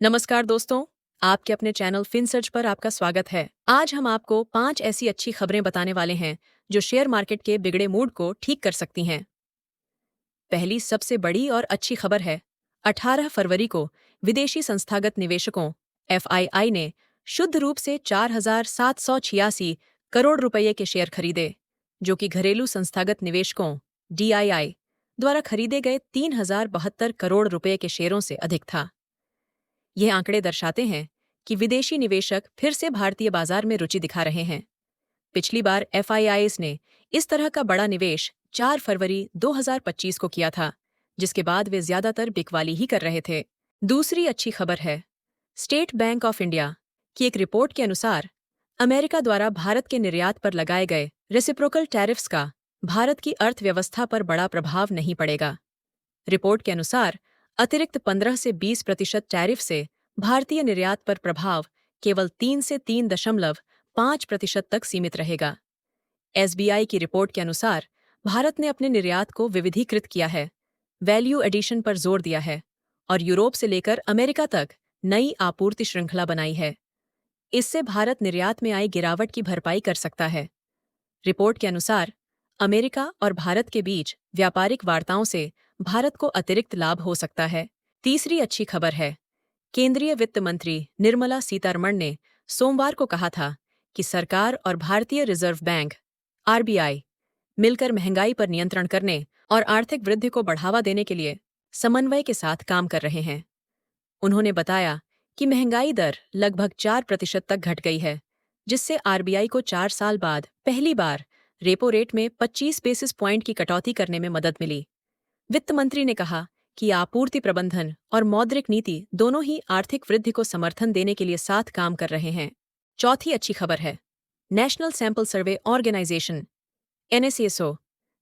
नमस्कार दोस्तों, आपके अपने चैनल फिनसर्च पर आपका स्वागत है। आज हम आपको 5 ऐसी अच्छी खबरें बताने वाले हैं जो शेयर मार्केट के बिगड़े मूड को ठीक कर सकती हैं। पहली सबसे बड़ी और अच्छी खबर है, 18 फरवरी को विदेशी संस्थागत निवेशकों एफआईआई ने शुद्ध रूप से 4,786 करोड़ रुपये के शेयर खरीदे, जो कि घरेलू संस्थागत निवेशकों डीआईआई द्वारा खरीदे गए 3,072 करोड़ रुपये के शेयरों से अधिक था। यह आंकड़े दर्शाते हैं कि विदेशी निवेशक फिर से भारतीय बाजार में रुचि दिखा रहे हैं। पिछली बार एफआईआईज ने इस तरह का बड़ा निवेश 4 फरवरी 2025 को किया था, जिसके बाद वे ज्यादातर बिकवाली ही कर रहे थे। दूसरी अच्छी खबर है, स्टेट बैंक ऑफ इंडिया की एक रिपोर्ट के अनुसार अमेरिका द्वारा भारत के निर्यात पर लगाए गए रेसिप्रोकल टैरिफ्स का भारत की अर्थव्यवस्था पर बड़ा प्रभाव नहीं पड़ेगा। रिपोर्ट के अनुसार अतिरिक्त 15 से 20% टैरिफ से भारतीय निर्यात पर प्रभाव केवल 3 से 3.5% तक सीमित रहेगा। एसबीआई की रिपोर्ट के अनुसार भारत ने अपने निर्यात को विविधीकृत किया है, वैल्यू एडिशन पर जोर दिया है और यूरोप से लेकर अमेरिका तक नई आपूर्ति श्रृंखला बनाई है। इससे भारत निर्यात में आई गिरावट की भरपाई कर सकता है। रिपोर्ट के अनुसार अमेरिका और भारत के बीच व्यापारिक वार्ताओं से भारत को अतिरिक्त लाभ हो सकता है। तीसरी अच्छी खबर है, केंद्रीय वित्त मंत्री निर्मला सीतारमण ने सोमवार को कहा था कि सरकार और भारतीय रिजर्व बैंक आरबीआई मिलकर महंगाई पर नियंत्रण करने और आर्थिक वृद्धि को बढ़ावा देने के लिए समन्वय के साथ काम कर रहे हैं। उन्होंने बताया कि महंगाई दर लगभग 4% तक घट गई है, जिससे आरबीआई को 4 साल बाद पहली बार रेपो रेट में 25 बेसिस पॉइंट की कटौती करने में मदद मिली। वित्त मंत्री ने कहा कि आपूर्ति प्रबंधन और मौद्रिक नीति दोनों ही आर्थिक वृद्धि को समर्थन देने के लिए साथ काम कर रहे हैं। चौथी अच्छी खबर है, national sample survey organisation NSSO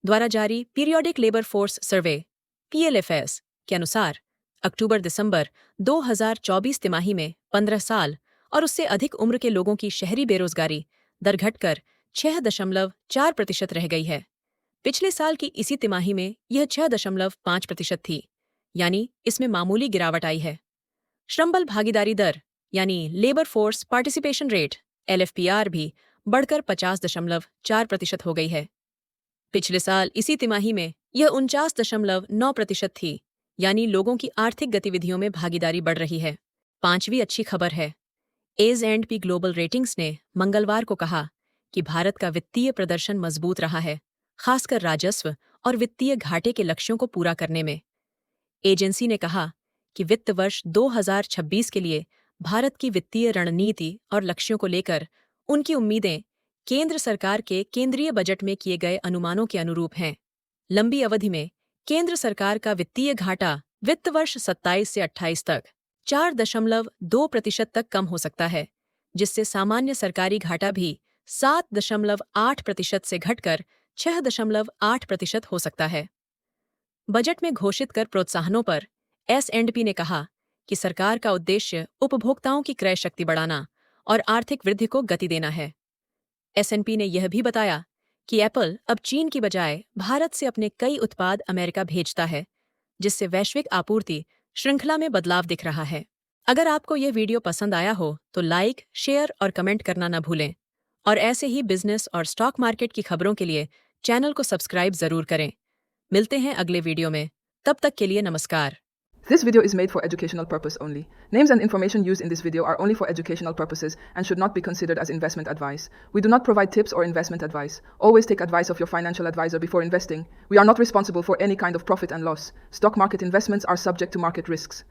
द्वारा जारी periodic labour force survey PLFS के अनुसार अक्टूबर-दिसंबर 2024 तिमाही में 15 साल और उससे अधिक उम्र के लोगों की शहरी बेरोजगारी दर घटकर 6.4% रह गई है। पिछले साल की इसी तिमाही में यह 6.5% थी, यानी इसमें मामूली गिरावट आई है। श्रमबल भागीदारी दर यानी लेबर फोर्स पार्टिसिपेशन रेट एलएफपीआर भी बढ़कर 50.4% हो गई है। पिछले साल इसी तिमाही में यह 49.9% थी, यानी लोगों की आर्थिक गतिविधियों में भागीदारी बढ़ रही है। पांचवी अच्छी खबर है, एज&पी ग्लोबल रेटिंग्स ने मंगलवार को कहा कि भारत का वित्तीय प्रदर्शन मजबूत रहा है, खासकर राजस्व और वित्तीय घाटे के लक्ष्यों को पूरा करने में। एजेंसी ने कहा कि वित्त वर्ष 2026 के लिए भारत की वित्तीय रणनीति और लक्ष्यों को लेकर उनकी उम्मीदें केंद्र सरकार के केंद्रीय बजट में किए गए अनुमानों के अनुरूप हैं। लंबी अवधि में केंद्र सरकार का वित्तीय घाटा वित्त वर्ष 27 से 28 तक 4.2% तक कम हो सकता है, जिससे सामान्य सरकारी घाटा भी 7.8% से घटकर 6.8% हो सकता है। बजट में घोषित कर प्रोत्साहनों पर एस&पी ने कहा कि सरकार का उद्देश्य उपभोक्ताओं की क्रय शक्ति बढ़ाना और आर्थिक वृद्धि को गति देना है। एस&पी ने यह भी बताया कि एप्पल अब चीन की बजाय भारत से अपने कई उत्पाद अमेरिका भेजता है, जिससे वैश्विक आपूर्ति श्रृंखला में बदलाव दिख रहा है। अगर आपको यह वीडियो पसंद आया हो तो लाइक, शेयर और कमेंट करना न भूलें और ऐसे ही बिजनेस और स्टॉक मार्केट की खबरों के लिए चैनल को सब्सक्राइब जरूर करें। मिलते हैं अगले वीडियो में, तब तक के लिए नमस्कार। This video is made for educational purpose only. Names and information used in this video are only for educational purposes and should not be considered as investment advice. We do not provide tips or investment advice. Always take advice of your financial advisor before investing. We are not responsible for any kind of profit and loss. Stock market investments are subject to market risks.